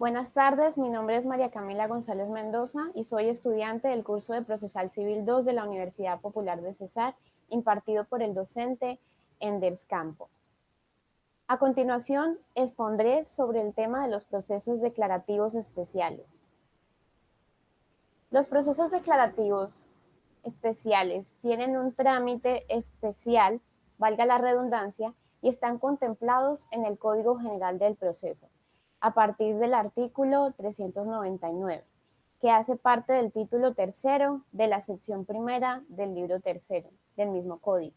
Buenas tardes, mi nombre es María Camila González Mendoza y soy estudiante del curso de Procesal Civil 2 de la Universidad Popular de Cesar, impartido por el docente Enders Campo. A continuación, expondré sobre el tema de los procesos declarativos especiales. Los procesos declarativos especiales tienen un trámite especial, valga la redundancia, y están contemplados en el Código General del Proceso, a partir del artículo 399, que hace parte del título tercero de la sección primera del libro tercero del mismo código.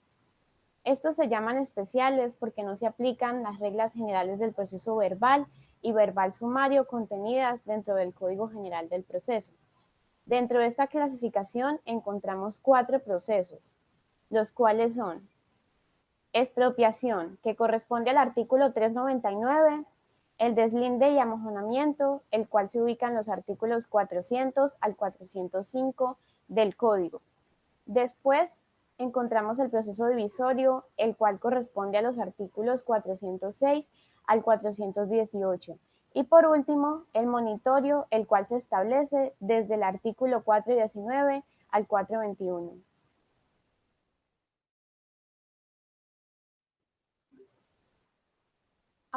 Estos se llaman especiales porque no se aplican las reglas generales del proceso verbal y verbal sumario contenidas dentro del Código General del Proceso. Dentro de esta clasificación encontramos 4 procesos, los cuales son expropiación, que corresponde al artículo 399, el deslinde y amojonamiento, el cual se ubica en los artículos 400 al 405 del Código. Después encontramos el proceso divisorio, el cual corresponde a los artículos 406 al 418. Y por último, el monitorio, el cual se establece desde el artículo 419 al 421.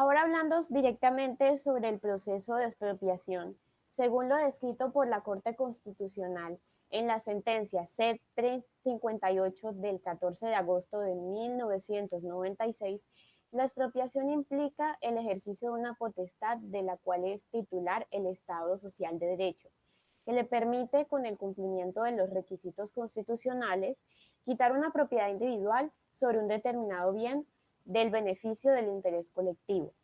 Ahora hablando directamente sobre el proceso de expropiación, según lo descrito por la Corte Constitucional en la sentencia C-358 del 14 de agosto de 1996, la expropiación implica el ejercicio de una potestad de la cual es titular el Estado social de derecho, que le permite, con el cumplimiento de los requisitos constitucionales, quitar una propiedad individual sobre un determinado bien del beneficio del interés colectivo.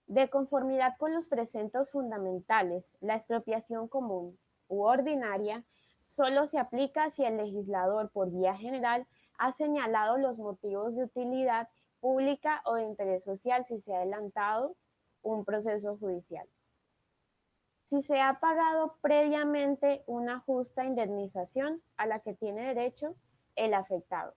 De conformidad con los preceptos fundamentales, la expropiación común u ordinaria solo se aplica si el legislador, por vía general, ha señalado los motivos de utilidad pública o de interés social si se ha adelantado un proceso judicial. Si se ha pagado previamente una justa indemnización a la que tiene derecho el afectado.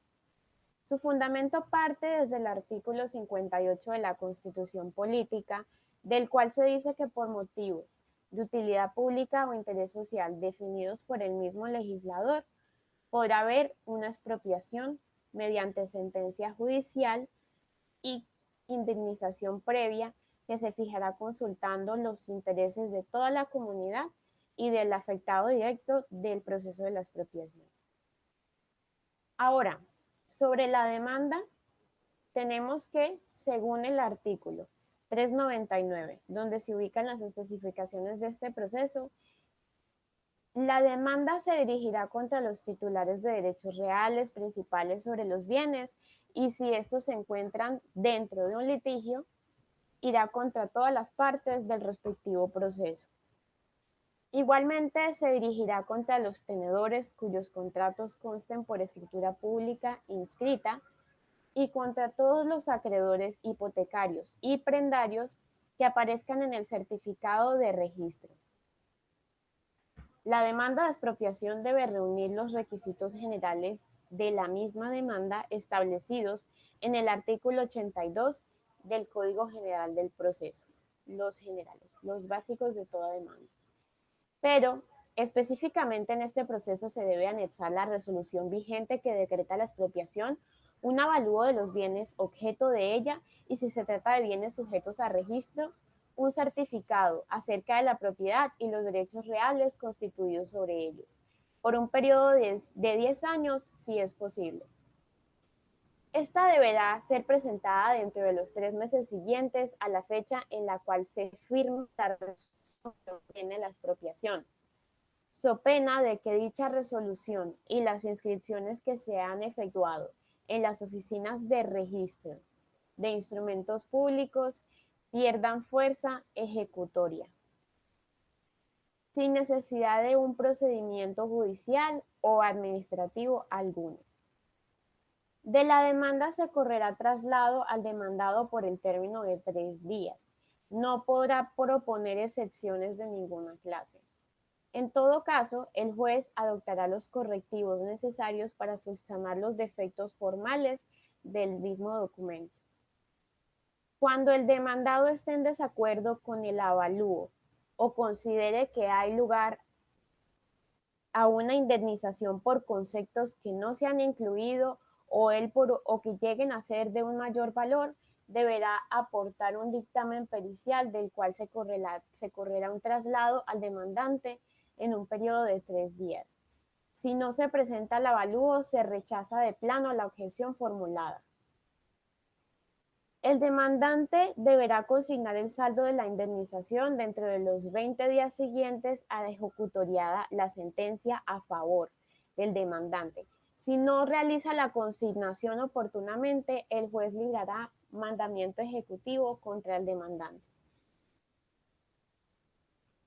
Su fundamento parte desde el artículo 58 de la Constitución Política, del cual se dice que por motivos de utilidad pública o interés social definidos por el mismo legislador, podrá haber una expropiación mediante sentencia judicial y indemnización previa que se fijará consultando los intereses de toda la comunidad y del afectado directo del proceso de la expropiación. Ahora, sobre la demanda, tenemos que, según el artículo 399, donde se ubican las especificaciones de este proceso, la demanda se dirigirá contra los titulares de derechos reales principales sobre los bienes y si estos se encuentran dentro de un litigio, irá contra todas las partes del respectivo proceso. Igualmente se dirigirá contra los tenedores cuyos contratos consten por escritura pública inscrita y contra todos los acreedores hipotecarios y prendarios que aparezcan en el certificado de registro. La demanda de expropiación debe reunir los requisitos generales de la misma demanda establecidos en el artículo 82 del Código General del Proceso, los generales, los básicos de toda demanda. Pero específicamente en este proceso se debe anexar la resolución vigente que decreta la expropiación, un avalúo de los bienes objeto de ella y si se trata de bienes sujetos a registro, un certificado acerca de la propiedad y los derechos reales constituidos sobre ellos, por un periodo de 10 años si es posible. Esta deberá ser presentada dentro de los 3 meses siguientes a la fecha en la cual se firma la resolución que tiene la expropiación, so pena de que dicha resolución y las inscripciones que se han efectuado en las oficinas de registro de instrumentos públicos pierdan fuerza ejecutoria, sin necesidad de un procedimiento judicial o administrativo alguno. De la demanda se correrá traslado al demandado por el término de 3 días. No podrá proponer excepciones de ninguna clase. En todo caso, el juez adoptará los correctivos necesarios para subsanar los defectos formales del mismo documento. Cuando el demandado esté en desacuerdo con el avalúo o considere que hay lugar a una indemnización por conceptos que no se han incluido o que lleguen a ser de un mayor valor, deberá aportar un dictamen pericial del cual se correrá un traslado al demandante en un periodo de 3 días. Si no se presenta el avalúo, se rechaza de plano la objeción formulada. El demandante deberá consignar el saldo de la indemnización dentro de los 20 días siguientes a la ejecutoriada la sentencia a favor del demandante. Si no realiza la consignación oportunamente, el juez librará mandamiento ejecutivo contra el demandante.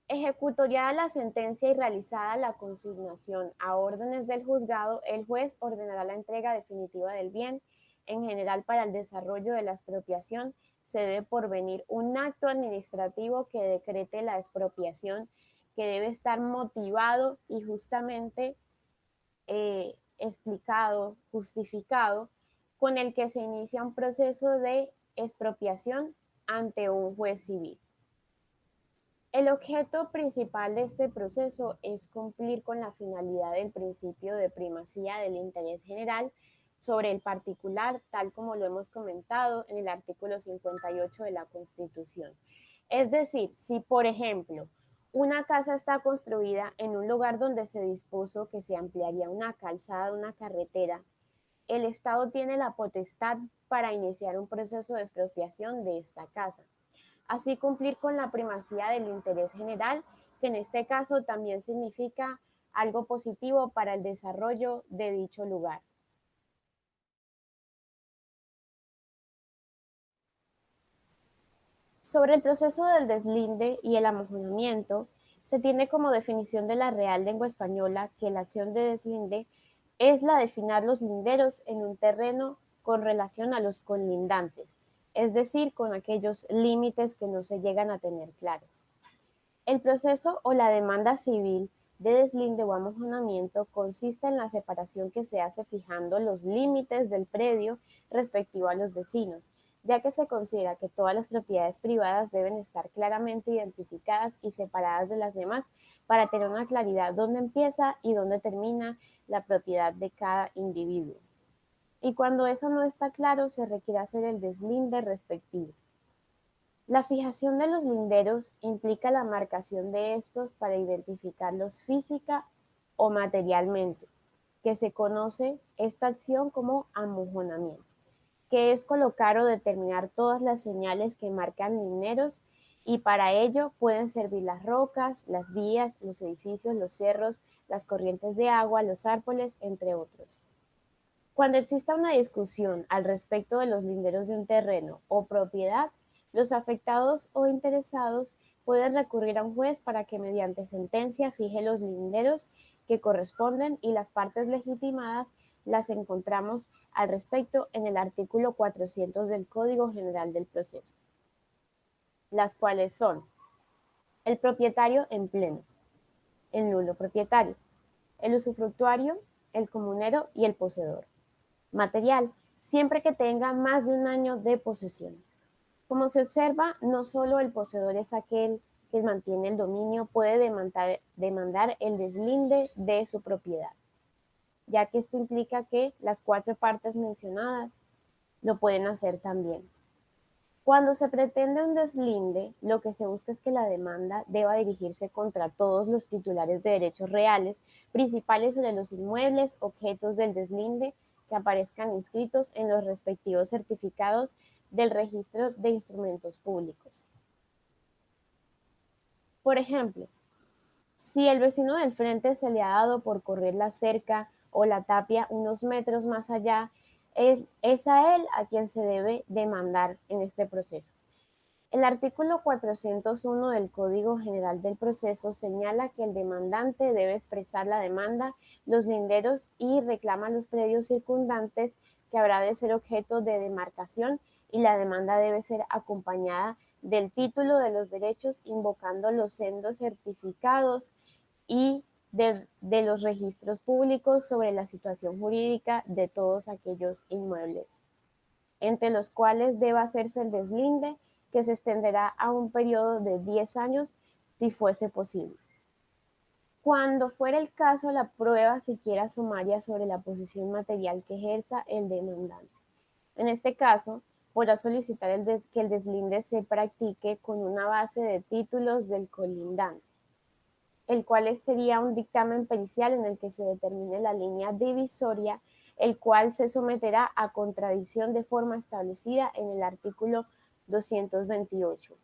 Ejecutoriada la sentencia y realizada la consignación a órdenes del juzgado, el juez ordenará la entrega definitiva del bien. En general, para el desarrollo de la expropiación, se debe porvenir un acto administrativo que decrete la expropiación, que debe estar motivado y justamente explicado, justificado, con el que se inicia un proceso de expropiación ante un juez civil. El objeto principal de este proceso es cumplir con la finalidad del principio de primacía del interés general sobre el particular, tal como lo hemos comentado en el artículo 58 de la Constitución. Es decir, si por ejemplo una casa está construida en un lugar donde se dispuso que se ampliaría una calzada, una carretera, el Estado tiene la potestad para iniciar un proceso de expropiación de esta casa. Así cumplir con la primacía del interés general, que en este caso también significa algo positivo para el desarrollo de dicho lugar. Sobre el proceso del deslinde y el amojonamiento, se tiene como definición de la Real Lengua Española que la acción de deslinde es la de fijar los linderos en un terreno con relación a los colindantes, es decir, con aquellos límites que no se llegan a tener claros. El proceso o la demanda civil de deslinde o amojonamiento consiste en la separación que se hace fijando los límites del predio respectivo a los vecinos, ya que se considera que todas las propiedades privadas deben estar claramente identificadas y separadas de las demás para tener una claridad dónde empieza y dónde termina la propiedad de cada individuo. Y cuando eso no está claro, se requiere hacer el deslinde respectivo. La fijación de los linderos implica la marcación de estos para identificarlos física o materialmente, que se conoce esta acción como amojonamiento, que es colocar o determinar todas las señales que marcan linderos, y para ello pueden servir las rocas, las vías, los edificios, los cerros, las corrientes de agua, los árboles, entre otros. Cuando exista una discusión al respecto de los linderos de un terreno o propiedad, los afectados o interesados pueden recurrir a un juez para que mediante sentencia fije los linderos que corresponden, y las partes legitimadas las encontramos al respecto en el artículo 400 del Código General del Proceso, las cuales son el propietario en pleno, el nulo propietario, el usufructuario, el comunero y el poseedor. Material, siempre que tenga más de un año de posesión. Como se observa, no solo el poseedor es aquel que mantiene el dominio, puede demandar el deslinde de su propiedad, ya que esto implica que las 4 partes mencionadas lo pueden hacer también. Cuando se pretende un deslinde, lo que se busca es que la demanda deba dirigirse contra todos los titulares de derechos reales, principales sobre los inmuebles, objetos del deslinde, que aparezcan inscritos en los respectivos certificados del registro de instrumentos públicos. Por ejemplo, si el vecino del frente se le ha dado por correr la cerca o la tapia unos metros más allá, es a él a quien se debe demandar en este proceso. El artículo 401 del Código General del Proceso señala que el demandante debe expresar la demanda, los linderos y reclama los predios circundantes, que habrá de ser objeto de demarcación, y la demanda debe ser acompañada del título de los derechos, invocando los sendos certificados y de los registros públicos sobre la situación jurídica de todos aquellos inmuebles. entre los cuales deba hacerse el deslinde, que se extenderá a un periodo de 10 años si fuese posible. Cuando fuera el caso, la prueba siquiera sumaria sobre la posición material que ejerza el demandante. En este caso, podrá solicitar que el deslinde se practique con una base de títulos del colindante, el cual sería un dictamen pericial en el que se determine la línea divisoria, el cual se someterá a contradicción de forma establecida en el artículo 228.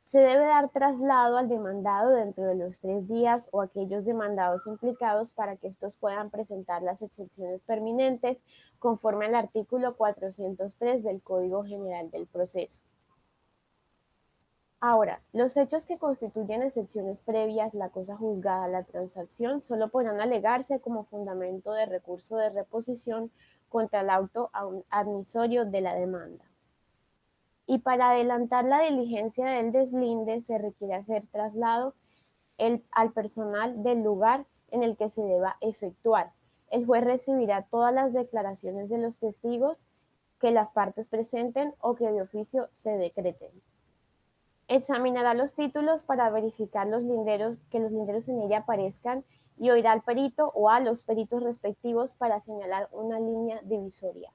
Se debe dar traslado al demandado dentro de los 3 días o aquellos demandados implicados para que estos puedan presentar las excepciones pertinentes conforme al artículo 403 del Código General del Proceso. Ahora, los hechos que constituyen excepciones previas, la cosa juzgada, la transacción, solo podrán alegarse como fundamento de recurso de reposición contra el auto admisorio de la demanda. Y para adelantar la diligencia del deslinde se requiere hacer traslado al personal del lugar en el que se deba efectuar. El juez recibirá todas las declaraciones de los testigos que las partes presenten o que de oficio se decreten. Examinará los títulos para verificar que los linderos en ella aparezcan y oirá al perito o a los peritos respectivos para señalar una línea divisoria.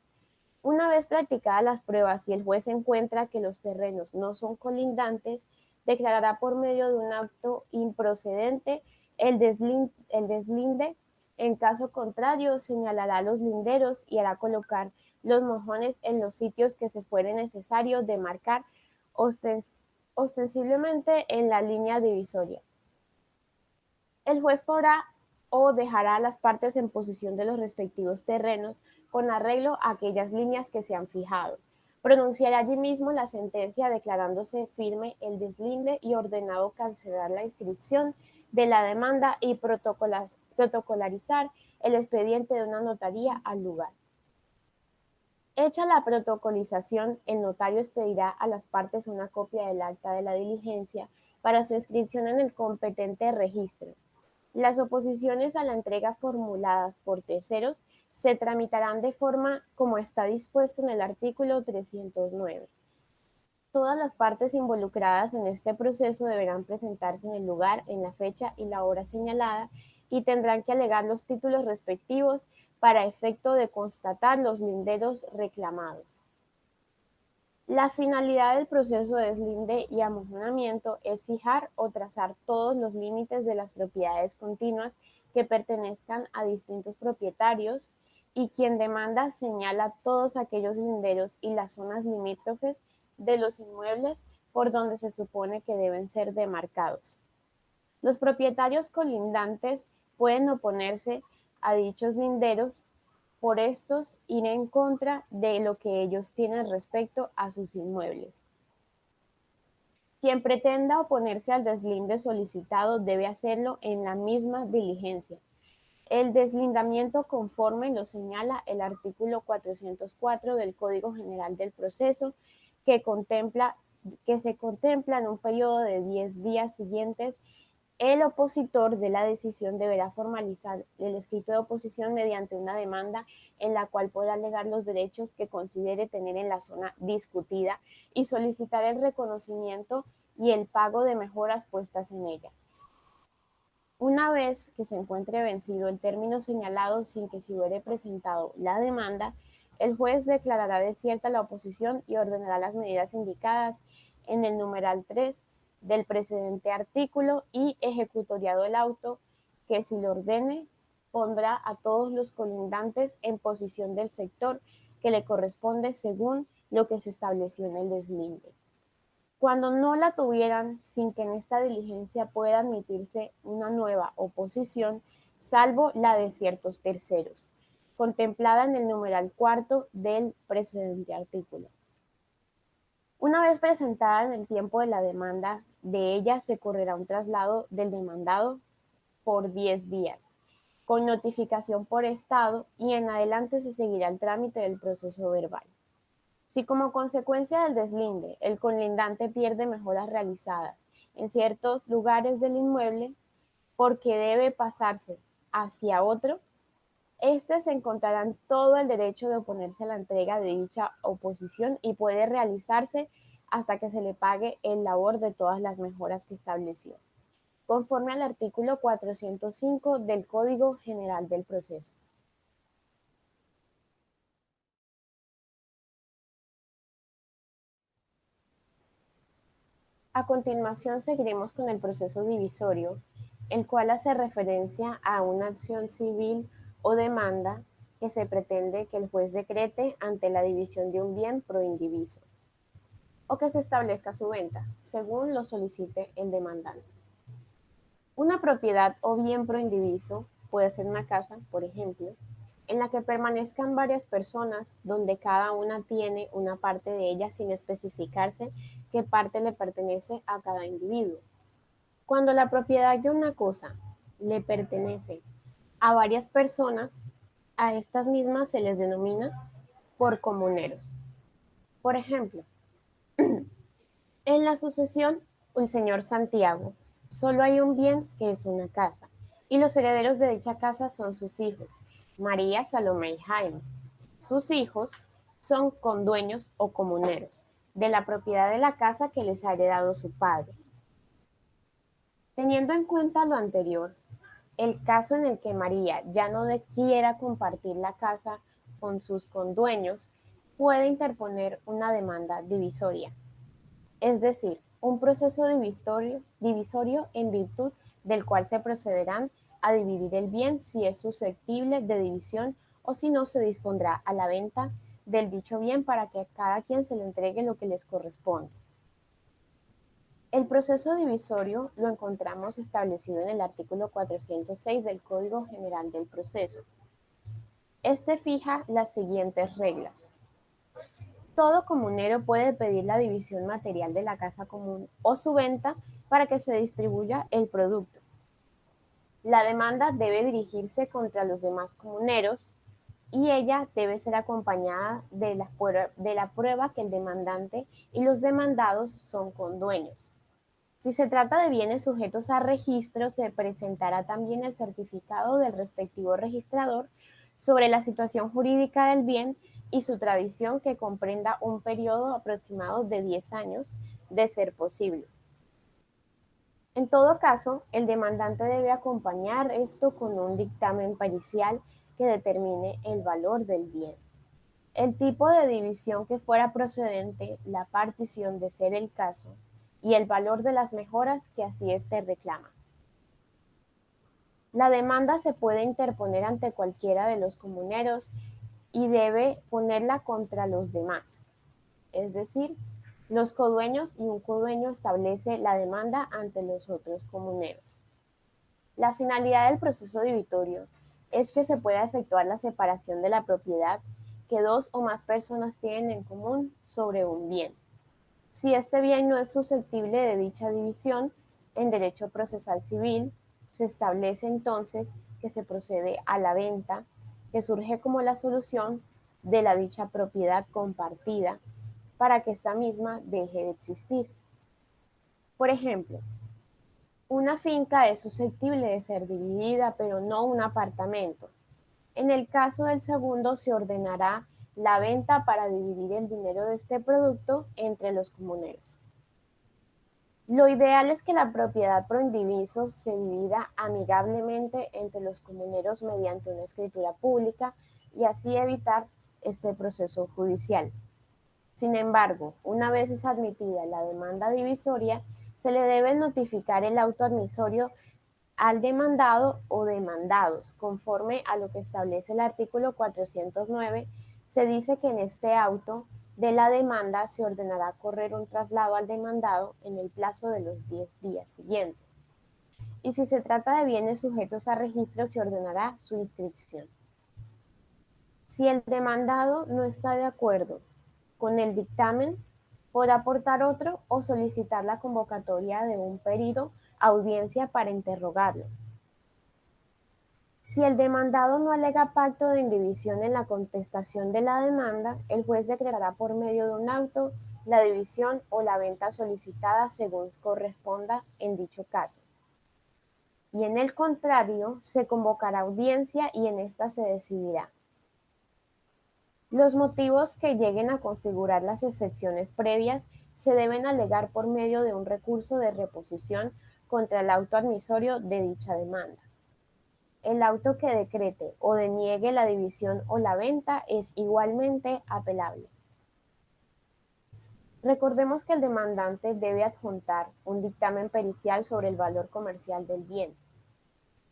Una vez practicadas las pruebas y el juez encuentra que los terrenos no son colindantes, declarará por medio de un acto improcedente el deslinde. En caso contrario, señalará los linderos y hará colocar los mojones en los sitios que se fuere necesario demarcar ostensiblemente en la línea divisoria. El juez podrá o dejará a las partes en posesión de los respectivos terrenos con arreglo a aquellas líneas que se han fijado. Pronunciará allí mismo la sentencia declarándose firme el deslinde y ordenado cancelar la inscripción de la demanda y protocolarizar el expediente de una notaría al lugar. Hecha la protocolización, el notario expedirá a las partes una copia del acta de la diligencia para su inscripción en el competente registro. Las oposiciones a la entrega formuladas por terceros se tramitarán de forma como está dispuesto en el artículo 309. Todas las partes involucradas en este proceso deberán presentarse en el lugar, en la fecha y la hora señalada y tendrán que alegar los títulos respectivos para efecto de constatar los linderos reclamados. La finalidad del proceso de deslinde y amojonamiento es fijar o trazar todos los límites de las propiedades continuas que pertenezcan a distintos propietarios y quien demanda señala todos aquellos linderos y las zonas limítrofes de los inmuebles por donde se supone que deben ser demarcados. Los propietarios colindantes pueden oponerse a dichos linderos por estos ir en contra de lo que ellos tienen respecto a sus inmuebles. Quien pretenda oponerse al deslinde solicitado debe hacerlo en la misma diligencia. El deslindamiento conforme lo señala el artículo 404 del Código General del Proceso, que se contempla en un periodo de 10 días siguientes. El opositor de la decisión deberá formalizar el escrito de oposición mediante una demanda en la cual podrá alegar los derechos que considere tener en la zona discutida y solicitar el reconocimiento y el pago de mejoras puestas en ella. Una vez que se encuentre vencido el término señalado sin que se hubiere presentado la demanda, el juez declarará desierta la oposición y ordenará las medidas indicadas en el numeral 3 del precedente artículo y ejecutoriado el auto que, si lo ordene, pondrá a todos los colindantes en posición del sector que le corresponde según lo que se estableció en el deslinde. Cuando no la tuvieran, sin que en esta diligencia pueda admitirse una nueva oposición, salvo la de ciertos terceros, contemplada en el numeral 4 del precedente artículo. Una vez presentada en el tiempo de la demanda, de ella se correrá un traslado del demandado por 10 días, con notificación por estado, y en adelante se seguirá el trámite del proceso verbal. Si como consecuencia del deslinde el colindante pierde mejoras realizadas en ciertos lugares del inmueble porque debe pasarse hacia otro, Se encontrarán todo el derecho de oponerse a la entrega de dicha oposición y puede realizarse hasta que se le pague el labor de todas las mejoras que estableció, conforme al artículo 405 del Código General del Proceso. A continuación seguiremos con el proceso divisorio, el cual hace referencia a una acción civil o demanda que se pretende que el juez decrete ante la división de un bien pro indiviso, o que se establezca su venta, según lo solicite el demandante. Una propiedad o bien pro indiviso puede ser una casa, por ejemplo, en la que permanezcan varias personas donde cada una tiene una parte de ella sin especificarse qué parte le pertenece a cada individuo. Cuando la propiedad de una cosa le pertenece a varias personas, a estas mismas se les denomina por comuneros. Por ejemplo, en la sucesión, el señor Santiago, solo hay un bien que es una casa, y los herederos de dicha casa son sus hijos, María, Salomé y Jaime. Sus hijos son condueños o comuneros de la propiedad de la casa que les ha heredado su padre. Teniendo en cuenta lo anterior, el caso en el que María ya no quiera compartir la casa con sus condueños puede interponer una demanda divisoria, es decir, un proceso divisorio en virtud del cual se procederán a dividir el bien si es susceptible de división o si no se dispondrá a la venta del dicho bien para que a cada quien se le entregue lo que les corresponde. El proceso divisorio lo encontramos establecido en el artículo 406 del Código General del Proceso. Fija las siguientes reglas. Todo comunero puede pedir la división material de la casa común o su venta para que se distribuya el producto. La demanda debe dirigirse contra los demás comuneros y ella debe ser acompañada de la prueba que el demandante y los demandados son condueños. Si se trata de bienes sujetos a registro, se presentará también el certificado del respectivo registrador sobre la situación jurídica del bien y su tradición, que comprenda un periodo aproximado de 10 años, de ser posible. En todo caso, el demandante debe acompañar esto con un dictamen pericial que determine el valor del bien, el tipo de división que fuera procedente, la partición de ser el caso, y el valor de las mejoras que así éste reclama. La demanda se puede interponer ante cualquiera de los comuneros y debe ponerla contra los demás, es decir, los codueños, y un codueño establece la demanda ante los otros comuneros. La finalidad del proceso divitorio es que se pueda efectuar la separación de la propiedad que dos o más personas tienen en común sobre un bien. Si este bien no es susceptible de dicha división, en derecho procesal civil, se establece entonces que se procede a la venta, que surge como la solución de la dicha propiedad compartida para que esta misma deje de existir. Por ejemplo, una finca es susceptible de ser dividida, pero no un apartamento. En el caso del segundo, se ordenará la venta para dividir el dinero de este producto entre los comuneros. Lo ideal es que la propiedad pro indiviso se divida amigablemente entre los comuneros mediante una escritura pública y así evitar este proceso judicial. Sin embargo, una vez es admitida la demanda divisoria, se le debe notificar el auto admisorio al demandado o demandados. Conforme a lo que establece el artículo 409, se dice que en este auto de la demanda se ordenará correr un traslado al demandado en el plazo de los 10 días siguientes. Y si se trata de bienes sujetos a registro, se ordenará su inscripción. Si el demandado no está de acuerdo con el dictamen, podrá aportar otro o solicitar la convocatoria de un perito a audiencia para interrogarlo. Si el demandado no alega pacto de indivisión en la contestación de la demanda, el juez declarará por medio de un auto la división o la venta solicitada según corresponda en dicho caso. y en el contrario se convocará audiencia y en esta se decidirá. Los motivos que lleguen a configurar las excepciones previas se deben alegar por medio de un recurso de reposición contra el auto admisorio de dicha demanda. El auto que decrete o deniegue la división o la venta es igualmente apelable. Recordemos que el demandante debe adjuntar un dictamen pericial sobre el valor comercial del bien.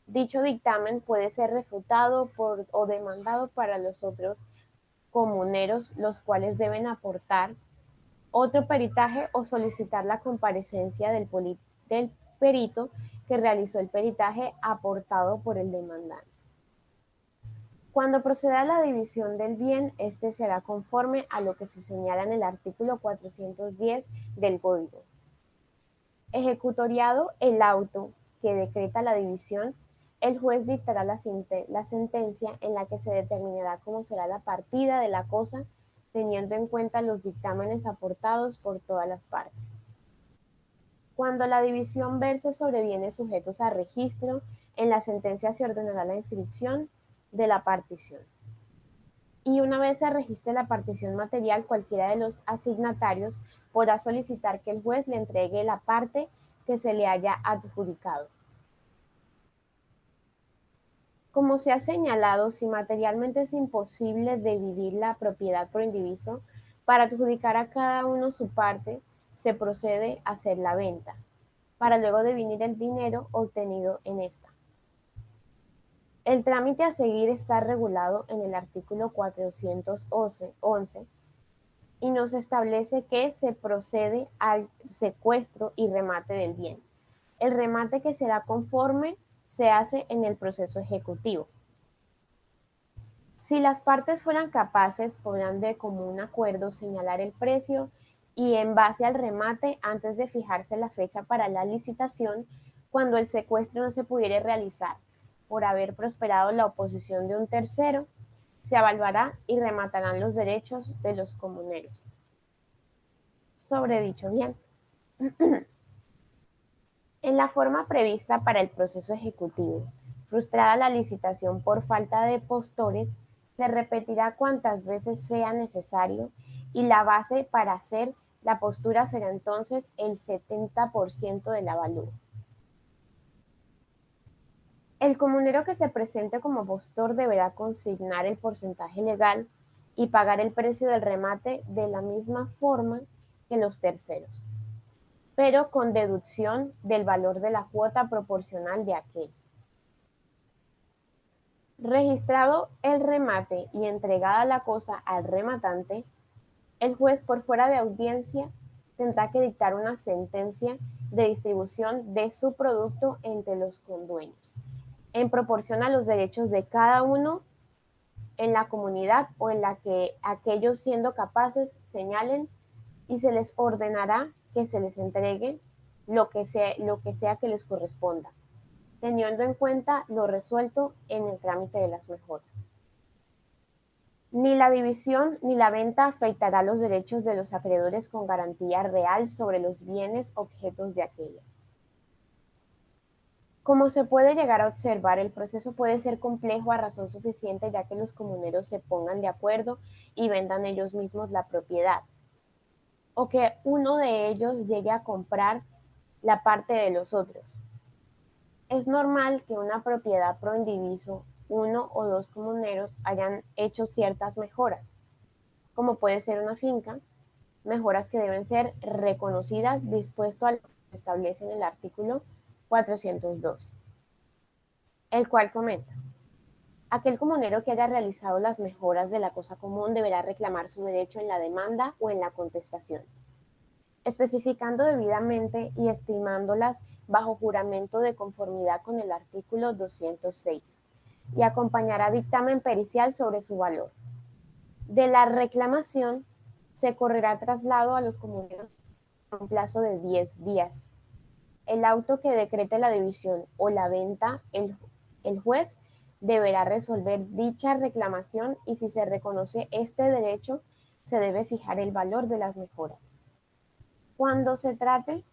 Dicho dictamen puede ser refutado o demandado para los otros comuneros, los cuales deben aportar otro peritaje o solicitar la comparecencia del perito que realizó el peritaje aportado por el demandante. Cuando proceda a la división del bien, este será conforme a lo que se señala en el artículo 410 del Código. Ejecutoriado el auto que decreta la división, el juez dictará la sentencia en la que se determinará cómo será la partida de la cosa, teniendo en cuenta los dictámenes aportados por todas las partes. Cuando la división verse sobre bienes sujetos a registro, en la sentencia se ordenará la inscripción de la partición. Y una vez se registre la partición material, cualquiera de los asignatarios podrá solicitar que el juez le entregue la parte que se le haya adjudicado. Como se ha señalado, si materialmente es imposible dividir la propiedad por indiviso, para adjudicar a cada uno su parte, se procede a hacer la venta, para luego definir el dinero obtenido en esta. El trámite a seguir está regulado en el artículo 411 y nos establece que se procede al secuestro y remate del bien. El remate que será conforme se hace en el proceso ejecutivo. Si las partes fueran capaces, podrán de común acuerdo señalar el precio y en base al remate, antes de fijarse la fecha para la licitación, cuando el secuestro no se pudiera realizar por haber prosperado la oposición de un tercero, se evaluará y rematarán los derechos de los comuneros sobre dicho bien. En la forma prevista para el proceso ejecutivo, frustrada la licitación por falta de postores, se repetirá cuantas veces sea necesario y la base para hacer la postura será entonces el 70% del avalúo. El comunero que se presente como postor deberá consignar el porcentaje legal y pagar el precio del remate de la misma forma que los terceros, pero con deducción del valor de la cuota proporcional de aquel. Registrado el remate y entregada la cosa al rematante, el juez por fuera de audiencia tendrá que dictar una sentencia de distribución de su producto entre los condueños, en proporción a los derechos de cada uno en la comunidad o en la que aquellos siendo capaces señalen, y se les ordenará que se les entregue lo que sea que les corresponda, teniendo en cuenta lo resuelto en el trámite de las mejoras. Ni la división ni la venta afectará los derechos de los acreedores con garantía real sobre los bienes objetos de aquella. Como se puede llegar a observar, el proceso puede ser complejo a razón suficiente ya que los comuneros se pongan de acuerdo y vendan ellos mismos la propiedad, o que uno de ellos llegue a comprar la parte de los otros. Es normal que una propiedad pro indiviso, uno o dos comuneros hayan hecho ciertas mejoras, como puede ser una finca, mejoras que deben ser reconocidas dispuesto a lo que establece en el artículo 402, el cual comenta: aquel comunero que haya realizado las mejoras de la cosa común deberá reclamar su derecho en la demanda o en la contestación, especificando debidamente y estimándolas bajo juramento de conformidad con el artículo 206, y acompañará dictamen pericial sobre su valor. De la reclamación se correrá traslado a los comuneros en un plazo de 10 días. El auto que decrete la división o la venta, el juez deberá resolver dicha reclamación y si se reconoce este derecho, se debe fijar el valor de las mejoras. Cuando se trate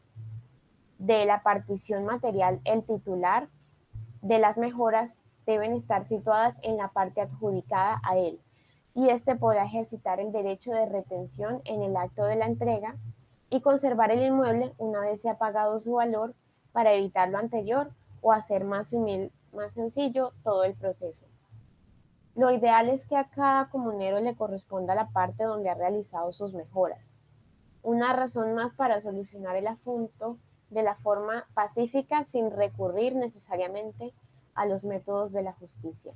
de la partición material, el titular de las mejoras deben estar situadas en la parte adjudicada a él, y éste podrá ejercitar el derecho de retención en el acto de la entrega y conservar el inmueble una vez se ha pagado su valor para evitar lo anterior o hacer más sencillo todo el proceso. Lo ideal es que a cada comunero le corresponda la parte donde ha realizado sus mejoras. Una razón más para solucionar el asunto de la forma pacífica sin recurrir necesariamente a los métodos de la justicia.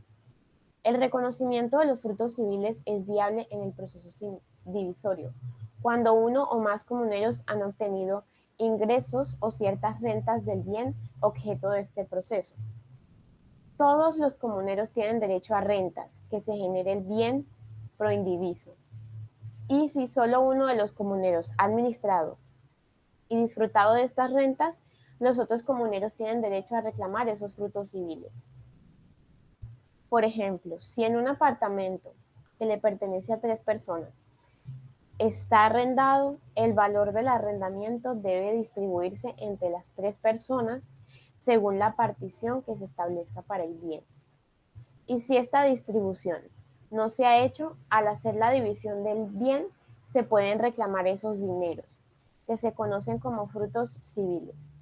El reconocimiento de los frutos civiles es viable en el proceso divisorio, cuando uno o más comuneros han obtenido ingresos o ciertas rentas del bien objeto de este proceso. Todos los comuneros tienen derecho a rentas que se genere el bien pro indiviso. Y si solo uno de los comuneros ha administrado y disfrutado de estas rentas, los otros comuneros tienen derecho a reclamar esos frutos civiles. Por ejemplo, si en un apartamento que le pertenece a 3 personas está arrendado, el valor del arrendamiento debe distribuirse entre las 3 personas según la partición que se establezca para el bien. Y si esta distribución no se ha hecho, al hacer la división del bien, se pueden reclamar esos dineros, que se conocen como frutos civiles.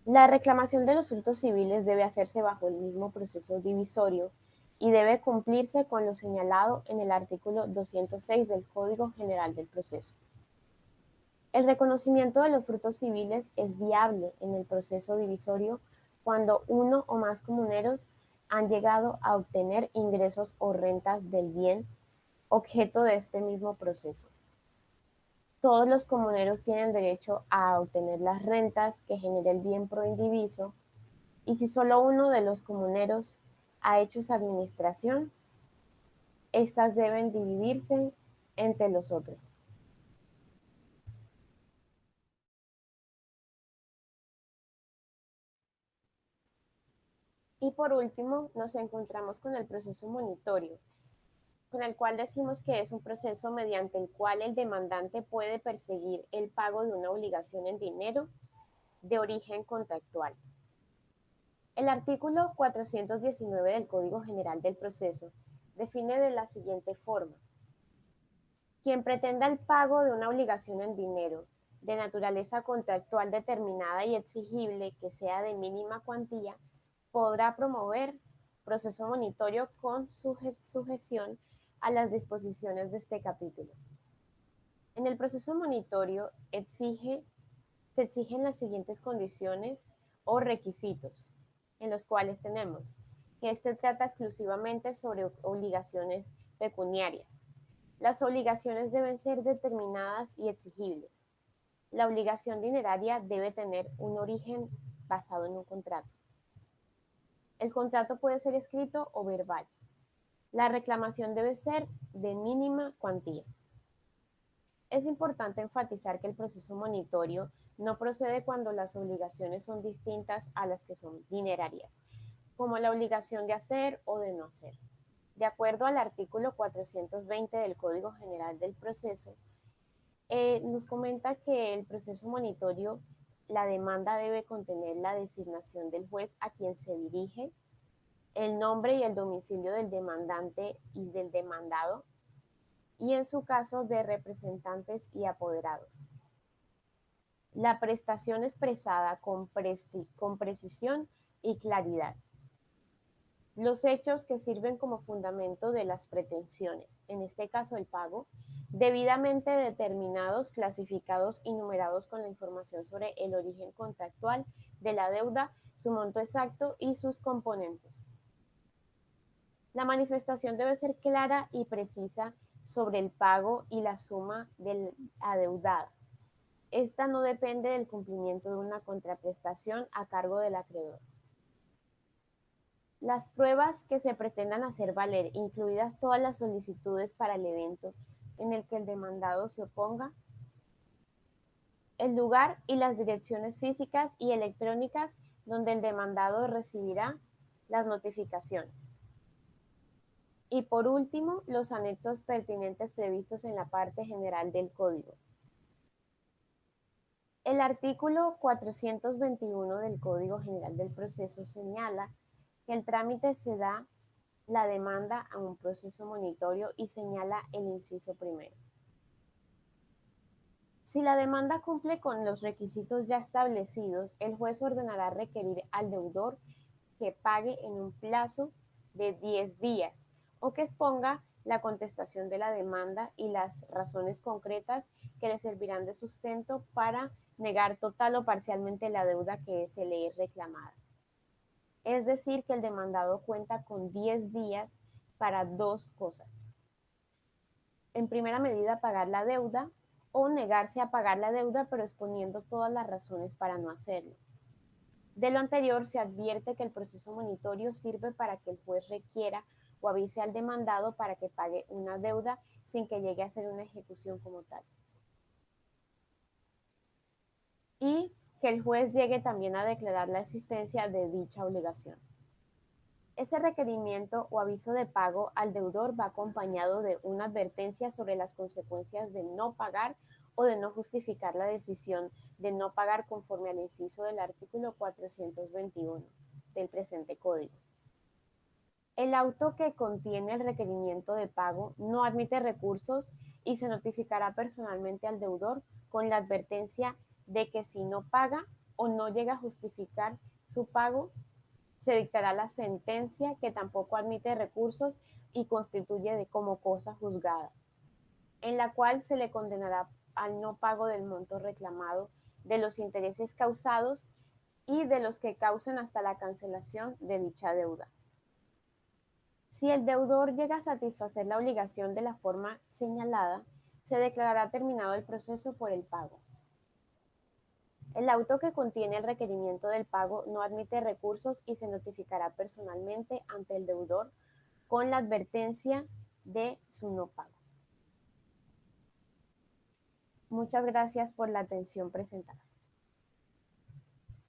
La reclamación de los frutos civiles debe hacerse bajo el mismo proceso divisorio y debe cumplirse con lo señalado en el artículo 206 del Código General del Proceso. El reconocimiento de los frutos civiles es viable en el proceso divisorio cuando uno o más comuneros han llegado a obtener ingresos o rentas del bien objeto de este mismo proceso. Todos los comuneros tienen derecho a obtener las rentas que genere el bien pro indiviso, y si solo uno de los comuneros ha hecho esa administración, estas deben dividirse entre los otros. Y por último, nos encontramos con el proceso monitorio, con el cual decimos que es un proceso mediante el cual el demandante puede perseguir el pago de una obligación en dinero de origen contractual. El artículo 419 del Código General del Proceso define de la siguiente forma: quien pretenda el pago de una obligación en dinero de naturaleza contractual determinada y exigible que sea de mínima cuantía, podrá promover proceso monitorio con sujeción a las disposiciones de este capítulo. En el proceso monitorio se exigen las siguientes condiciones o requisitos, en los cuales tenemos que este trata exclusivamente sobre obligaciones pecuniarias. Las obligaciones deben ser determinadas y exigibles. La obligación dineraria debe tener un origen basado en un contrato. El contrato puede ser escrito o verbal. La reclamación debe ser de mínima cuantía. Es importante enfatizar que el proceso monitorio no procede cuando las obligaciones son distintas a las que son dinerarias, como la obligación de hacer o de no hacer. De acuerdo al artículo 420 del Código General del Proceso, nos comenta que el proceso monitorio, la demanda debe contener la designación del juez a quien se dirige, el nombre y el domicilio del demandante y del demandado, y en su caso de representantes y apoderados. La prestación expresada con precisión y claridad. Los hechos que sirven como fundamento de las pretensiones, en este caso el pago, debidamente determinados, clasificados y numerados con la información sobre el origen contractual de la deuda, su monto exacto y sus componentes. La manifestación debe ser clara y precisa sobre el pago y la suma del adeudada. Esta no depende del cumplimiento de una contraprestación a cargo del acreedor. Las pruebas que se pretendan hacer valer, incluidas todas las solicitudes para el evento en el que el demandado se oponga, el lugar y las direcciones físicas y electrónicas donde el demandado recibirá las notificaciones. Y por último, los anexos pertinentes previstos en la parte general del Código. El artículo 421 del Código General del Proceso señala que el trámite se da la demanda a un proceso monitorio y señala el inciso primero. Si la demanda cumple con los requisitos ya establecidos, el juez ordenará requerir al deudor que pague en un plazo de 10 días o que exponga la contestación de la demanda y las razones concretas que le servirán de sustento para negar total o parcialmente la deuda que se le es reclamada. Es decir, que el demandado cuenta con 10 días para dos cosas. En primera medida, pagar la deuda o negarse a pagar la deuda, pero exponiendo todas las razones para no hacerlo. De lo anterior, se advierte que el proceso monitorio sirve para que el juez requiera o avise al demandado para que pague una deuda sin que llegue a ser una ejecución como tal. Y que el juez llegue también a declarar la existencia de dicha obligación. Ese requerimiento o aviso de pago al deudor va acompañado de una advertencia sobre las consecuencias de no pagar o de no justificar la decisión de no pagar conforme al inciso del artículo 421 del presente código. El auto que contiene el requerimiento de pago no admite recursos y se notificará personalmente al deudor con la advertencia de que si no paga o no llega a justificar su pago, se dictará la sentencia que tampoco admite recursos y constituye como cosa juzgada, en la cual se le condenará al no pago del monto reclamado, de los intereses causados y de los que causen hasta la cancelación de dicha deuda. Si el deudor llega a satisfacer la obligación de la forma señalada, se declarará terminado el proceso por el pago. El auto que contiene el requerimiento del pago no admite recursos y se notificará personalmente ante el deudor con la advertencia de su no pago. Muchas gracias por la atención presentada.